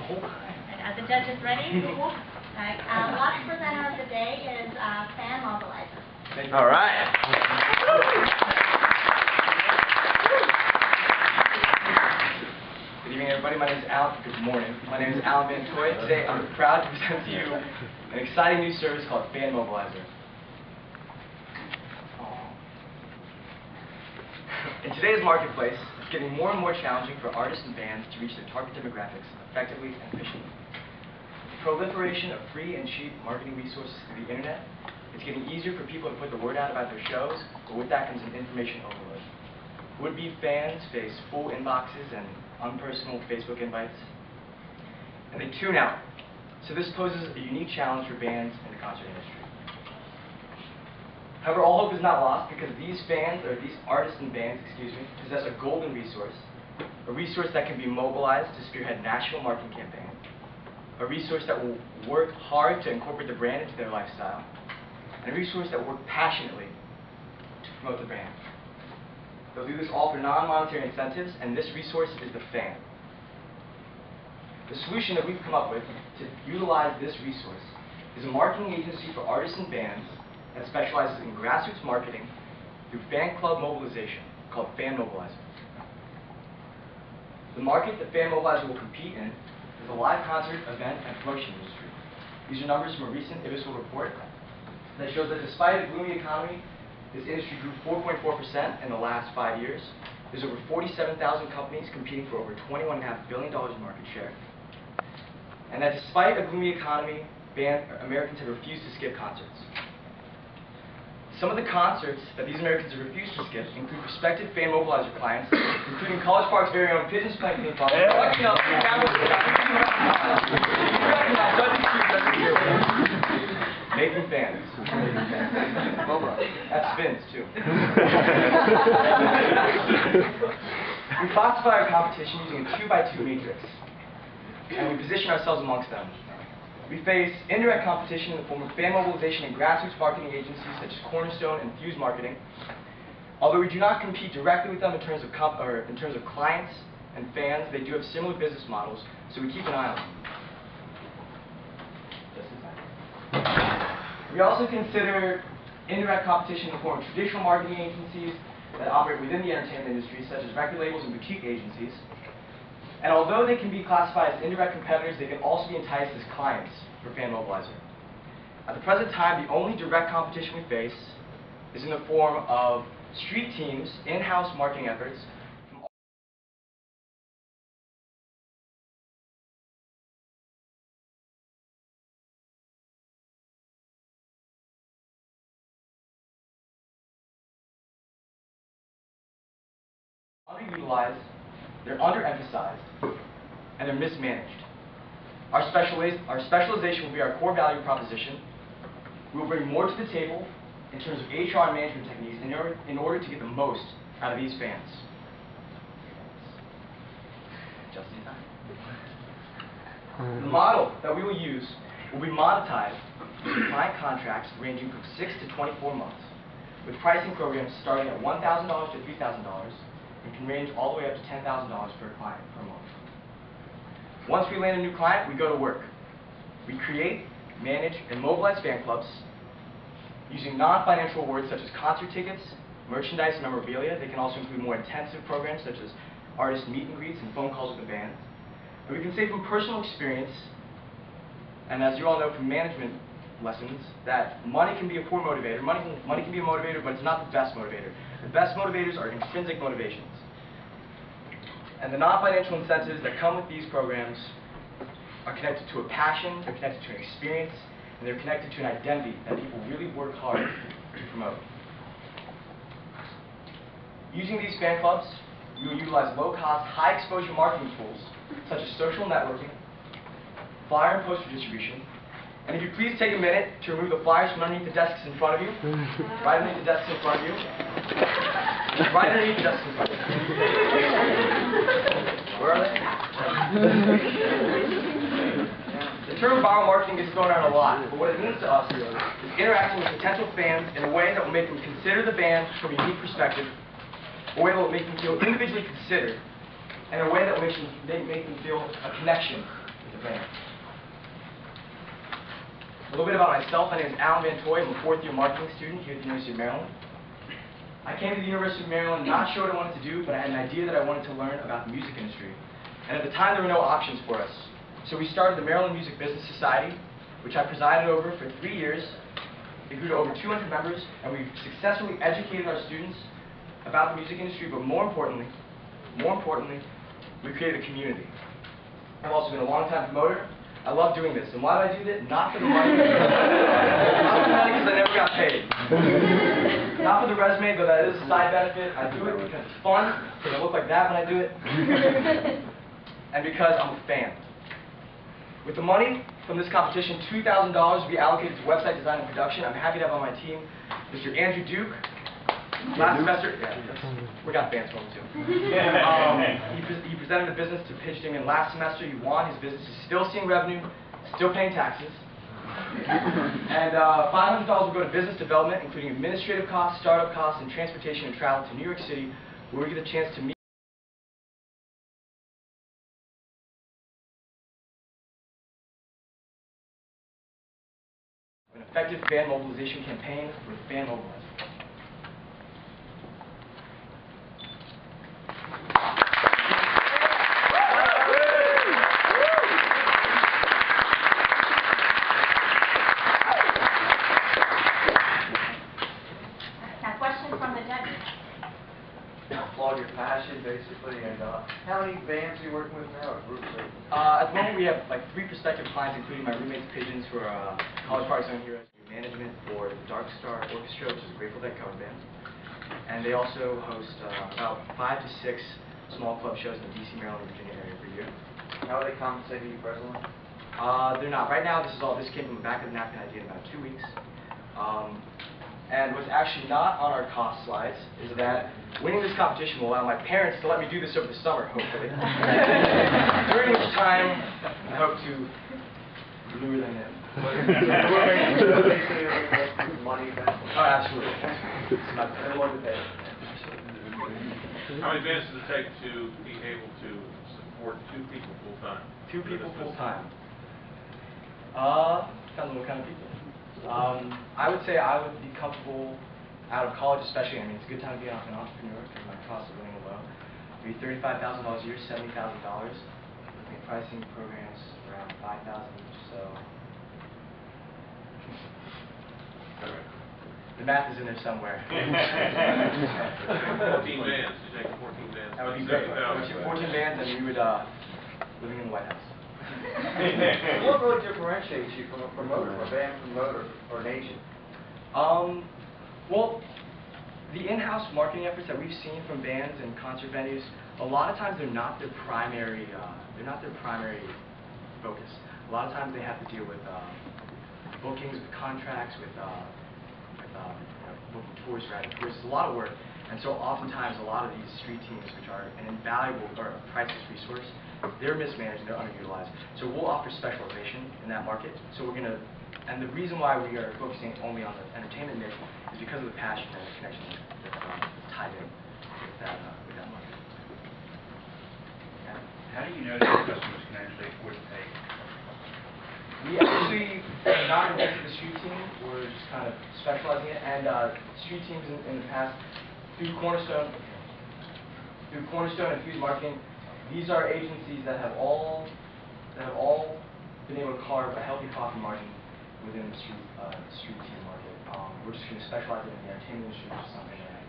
Are the judges ready? Alright, last presenter of the day is FanMobilizer. All right. Good evening, everybody. My name is Al. Good morning. My name is VanToai. Today, I'm proud to present to you an exciting new service called FanMobilizer. In today's marketplace, it's getting more and more challenging for artists and bands to reach their target demographics effectively and efficiently. The proliferation of free and cheap marketing resources through the internet, it's getting easier for people to put the word out about their shows, but with that comes an information overload. Would-be fans face full inboxes and unpersonal Facebook invites, and they tune out. So this poses a unique challenge for bands in the concert industry. However, all hope is not lost because these artists and bands, possess a golden resource, a resource that can be mobilized to spearhead national marketing campaigns, a resource that will work hard to incorporate the brand into their lifestyle, and a resource that will work passionately to promote the brand. They'll do this all for non-monetary incentives, and this resource is the fan. The solution that we've come up with to utilize this resource is a marketing agency for artists and bands that specializes in grassroots marketing through fan club mobilization, called FanMobilizer. The market that FanMobilizer will compete in is the live concert, event, and promotion industry. These are numbers from a recent Escrow report that shows that despite a gloomy economy, this industry grew 4.4% in the last 5 years. There's over 47,000 companies competing for over $21.5 billion in market share. And that despite a gloomy economy, Americans have refused to skip concerts. Some of the concerts that these Americans have refused to skip include prospective FanMobilizer clients, including College Park's very own Pigeons Playing Ping Pong. Making fans. That spins, too. We classify our competition using a 2x2 matrix, and we position ourselves amongst them. We face indirect competition in the form of fan mobilization and grassroots marketing agencies such as Cornerstone and Fuse Marketing. Although we do not compete directly with them in terms of clients and fans, they do have similar business models, so we keep an eye on them. We also consider indirect competition in the form of traditional marketing agencies that operate within the entertainment industry, such as record labels and boutique agencies. And although they can be classified as indirect competitors, they can also be enticed as clients for FanMobilizer. At the present time, the only direct competition we face is in the form of street teams' in-house marketing efforts underutilized, they're underemphasized, and they're mismanaged. Our specialization will be our core value proposition. We will bring more to the table in terms of HR and management techniques in order to get the most out of these fans. Just in time. The model that we will use will be monetized through client contracts ranging from 6 to 24 months, with pricing programs starting at $1,000 to $3,000, and can range all the way up to $10,000 per client per month. Once we land a new client, we go to work. We create, manage, and mobilize fan clubs using non-financial awards such as concert tickets, merchandise, and memorabilia. They can also include more intensive programs such as artist meet and greets and phone calls with the band. But we can say from personal experience, and as you all know from management lessons, that money can be a poor motivator. Money can be a motivator, but it's not the best motivator. The best motivators are intrinsic motivations. And the non-financial incentives that come with these programs are connected to a passion, they're connected to an experience, and they're connected to an identity that people really work hard to promote. Using these fan clubs, we will utilize low-cost, high-exposure marketing tools such as social networking, flyer and poster distribution. And if you please take a minute to remove the flyers from underneath the desks in front of you. Right underneath the desks in front of you. Right underneath the desks in front of you. Where are they? The term viral marketing gets thrown around a lot, but what it means to us is interacting with potential fans in a way that will make them consider the band from a unique perspective, a way that will make them feel individually considered, and a way that will make them feel a connection with the band. A little bit about myself. My name is VanToai. I'm a fourth-year marketing student here at the University of Maryland. I came to the University of Maryland not sure what I wanted to do, but I had an idea that I wanted to learn about the music industry. And at the time, there were no options for us. So we started the Maryland Music Business Society, which I presided over for 3 years. It grew to over 200 members, and we've successfully educated our students about the music industry, but more importantly, we created a community. I've also been a long-time promoter. I love doing this. And why do I do this? Not for the money. Not for the money because I never got paid. Not for the resume, but that is a side benefit. I do it because it's fun, because I look like that when I do it. And because I'm a fan. With the money from this competition, $2,000 will be allocated to website design and production. I'm happy to have on my team Mr. Andrew Duke. Last semester, we got fans for him too. He presented the business to pitch Dingman last semester. He won. His business is still seeing revenue, still paying taxes. And $500 will go to business development, including administrative costs, startup costs, and transportation and travel to New York City, where we get a chance to meet an effective fan mobilization campaign with FanMobilizer. Applaud your passion, basically, and how many bands are you working with now, or groups? At the moment, we have like 3 prospective clients, including my roommate's Pigeons, who are college party zone heroes, management for the Dark Star Orchestra, which is a Grateful Dead cover band, and they also host about 5 to 6 small club shows in the D.C., Maryland, Virginia area per year. How are they compensating you presently? They're not. Right now, this came from the back of the napkin idea in about 2 weeks. And what's actually not on our cost slides is that winning this competition will allow my parents to let me do this over the summer, hopefully. During which time, I hope to lure them in. Money back? Oh, absolutely. How many bands does it take to be able to support 2 people full-time? 2 people full-time. Depends on what kind of people. I would say I would be comfortable out of college, especially. I mean, it's a good time to be an entrepreneur because my cost of living are low. Maybe $35,000 a year, $70,000. Looking at pricing programs around $5,000 each. So the math is in there somewhere. 14 bands. You take 14 bands. That would be great. 14 bands, and we would living in the White House. What really differentiates you from a promoter, a band promoter, or an agent? Well, the in-house marketing efforts that we've seen from bands and concert venues, a lot of times they're not their primary focus. A lot of times they have to deal with bookings, with contracts, with booking tours, riding tours. It's a lot of work, and so oftentimes a lot of these street teams, which are an invaluable or a priceless resource, they're mismanaged and they're underutilized. So we'll offer specialization in that market. So we're gonna, and the reason why we are focusing only on the entertainment niche is because of the passion and the connection that's tied in with that market. Yeah. How do you know that customers can actually afford to pay? We actually are not invented the street team. We're just kind of specializing it. And street teams in the past, through Cornerstone and Fuse Marketing, these are agencies that have all been able to carve a healthy profit margin within the street team market. We're just going to specialize in the entertainment industry, which is something that